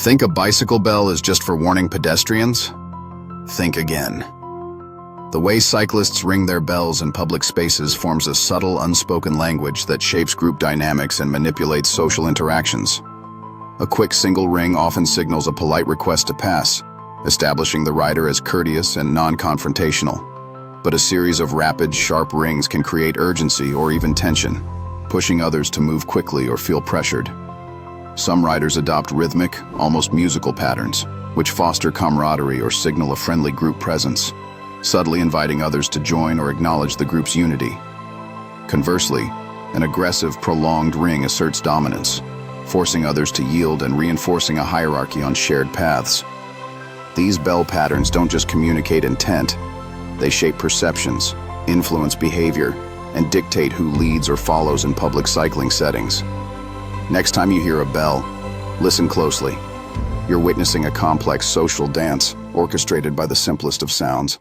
Think a bicycle bell is just for warning pedestrians? Think again. The way cyclists ring their bells in public spaces forms a subtle, unspoken language that shapes group dynamics and manipulates social interactions. A quick single ring often signals a polite request to pass, establishing the rider as courteous and non-confrontational. But a series of rapid, sharp rings can create urgency or even tension, pushing others to move quickly or feel pressured. Some riders adopt rhythmic, almost musical patterns, which foster camaraderie or signal a friendly group presence, subtly inviting others to join or acknowledge the group's unity. Conversely, an aggressive, prolonged ring asserts dominance, forcing others to yield and reinforcing a hierarchy on shared paths. These bell patterns don't just communicate intent, they shape perceptions, influence behavior, and dictate who leads or follows in public cycling settings. Next time you hear a bell, listen closely. You're witnessing a complex social dance orchestrated by the simplest of sounds.